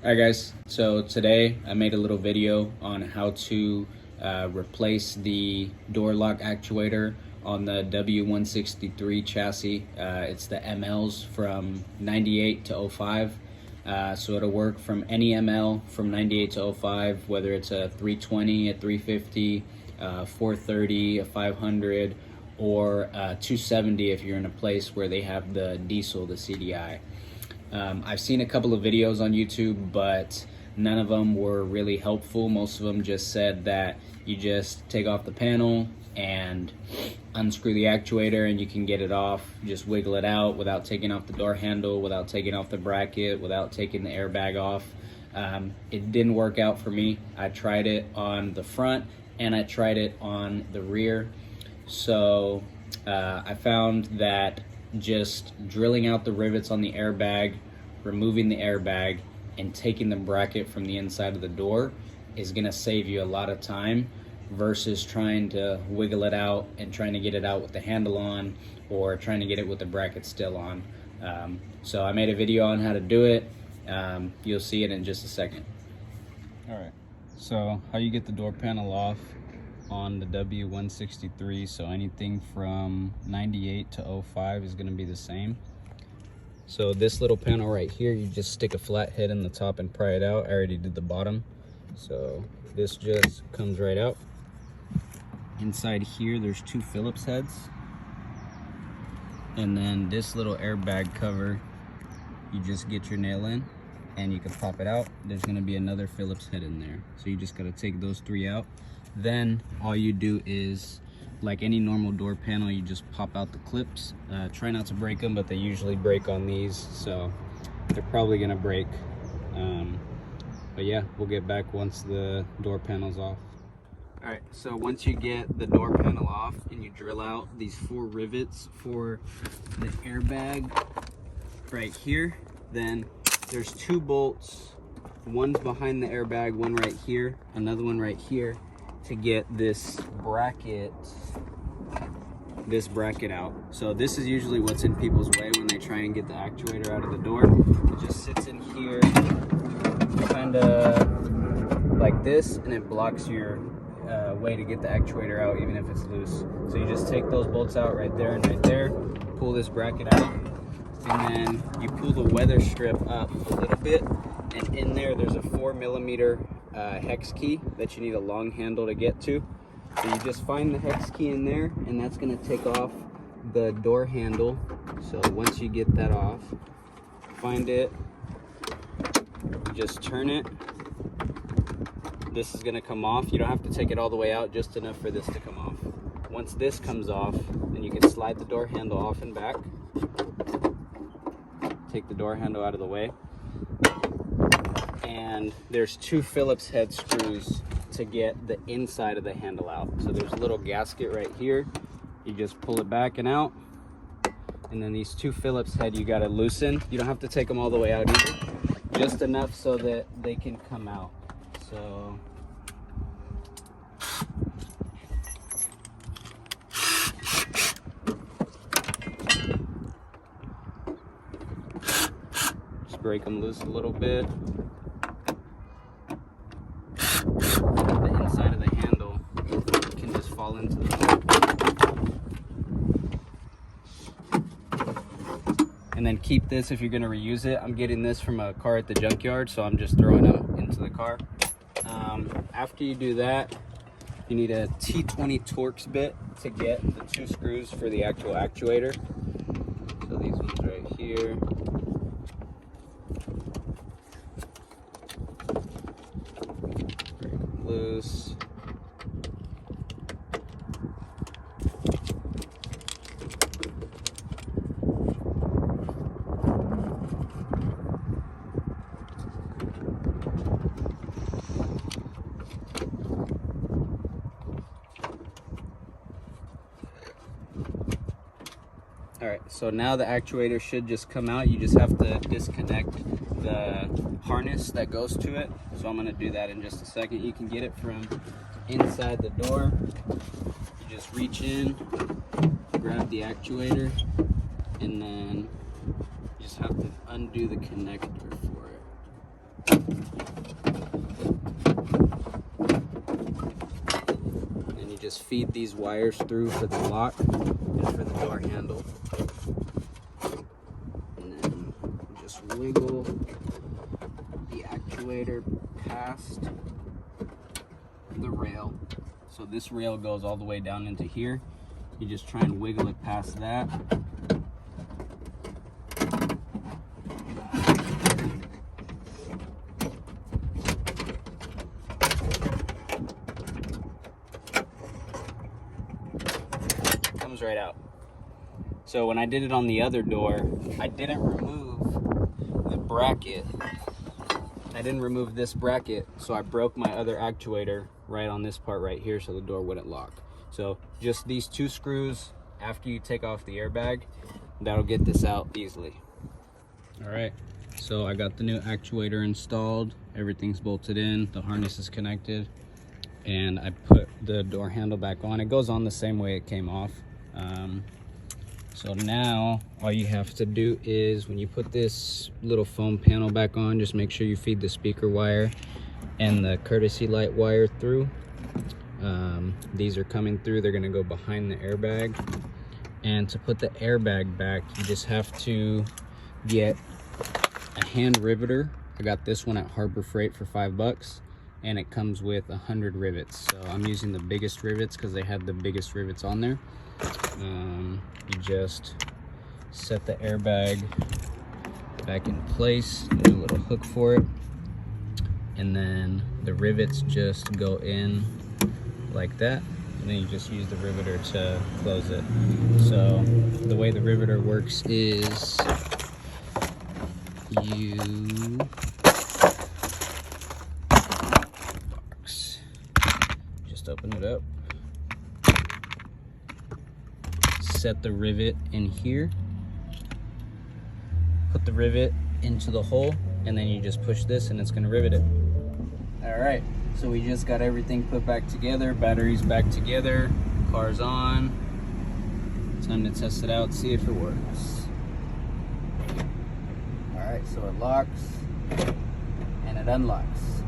Alright guys, so today I made a little video on how to replace the door lock actuator on the W163 chassis. It's the MLs from 98 to 05. So it'll work from any ML from 98 to 05, whether it's a 320, a 350, 430, a 500, or 270 if you're in a place where they have the diesel, the CDI. I've seen a couple of videos on YouTube, but none of them were really helpful. Most of them just said that you just take off the panel and unscrew the actuator and you can get it off. Just wiggle it out without taking off the door handle, without taking off the bracket, without taking the airbag off. It didn't work out for me. I tried it on the front and I tried it on the rear. So I found that just drilling out the rivets on the airbag, removing the airbag, and taking the bracket from the inside of the door is going to save you a lot of time versus trying to wiggle it out and trying to get it out with the handle on, or trying to get it with the bracket still on. So I made a video on how to do it. You'll see it in just a second. Alright, so how you get the door panel off on the W163, so anything from 98 to 05 is going to be the same. So this little panel right here, you just stick a flat head in the top and pry it out. I already did the bottom, so this just comes right out. Inside here there's two Phillips heads, and then this little airbag cover, you just get your nail in and you can pop it out. There's going to be another Phillips head in there, so you just got to take those three out. Then all you do is, like any normal door panel, you just pop out the clips. Try not to break them, but they usually break on these, so they're probably gonna break. But yeah, we'll get back once the door panel's off. All right, so once you get the door panel off and you drill out these 4 rivets for the airbag right here, then there's 2 bolts. One's behind the airbag, one right here, another one right here, to get this bracket out. So this is usually what's in people's way when they try and get the actuator out of the door. It just sits in here kind of like this, and it blocks your way to get the actuator out, even if it's loose. So you just take those bolts out right there and right there, pull this bracket out, and then you pull the weather strip up a little bit, and in there's a 4mm hex key that you need a long handle to get to. So you just find the hex key in there, and that's going to take off the door handle. So once you get that off, find it, just turn it. This is going to come off. You don't have to take it all the way out, just enough for this to come off. Once this comes off, then you can slide the door handle off and back. Take the door handle out of the way. And there's 2 Phillips head screws to get the inside of the handle out. So there's a little gasket right here. You just pull it back and out. And then these 2 Phillips head you gotta loosen. You don't have to take them all the way out either. Just enough so that they can come out. So just break them loose a little bit. The inside of the handle can just fall into the and then keep this if you're going to reuse it. I'm getting this from a car at the junkyard, so I'm just throwing them into the car. After you do that, you need a T20 Torx bit to get the 2 screws for the actual actuator. So these ones right here. Break them loose. All right, so now the actuator should just come out. You just have to disconnect the harness that goes to it. So I'm gonna do that in just a second. You can get it from inside the door. You just reach in, grab the actuator, and then you just have to undo the connector for it. just feed these wires through for the lock and for the door handle. And then just wiggle the actuator past the rail. So this rail goes all the way down into here. You just try and wiggle it past that. Comes right out. So when I did it on the other door, I didn't remove the bracket. I didn't remove this bracket, so I broke my other actuator right on this part right here so the door wouldn't lock. So just these 2 screws after you take off the airbag, that'll get this out easily. All right, so I got the new actuator installed. Everything's bolted in, the harness is connected, and I put the door handle back on. It goes on the same way it came off. So now all you have to do is, when you put this little foam panel back on, just make sure you feed the speaker wire and the courtesy light wire through. These are coming through, they're gonna go behind the airbag. And to put the airbag back, you just have to get a hand riveter. I got this one at Harbor Freight for $5, and it comes with 100 rivets. So I'm using the biggest rivets because they had the biggest rivets on there. You just set the airbag back in place, there's a little hook for it, and then the rivets just go in like that, and then you just use the riveter to close it. So the way the riveter works is you just open it up, set the rivet in here, put the rivet into the hole, and then you just push this and it's going to rivet it. All right, so we just got everything put back together, batteries back together, car's on. Time to test it out, see if it works. All right, so it locks and it unlocks.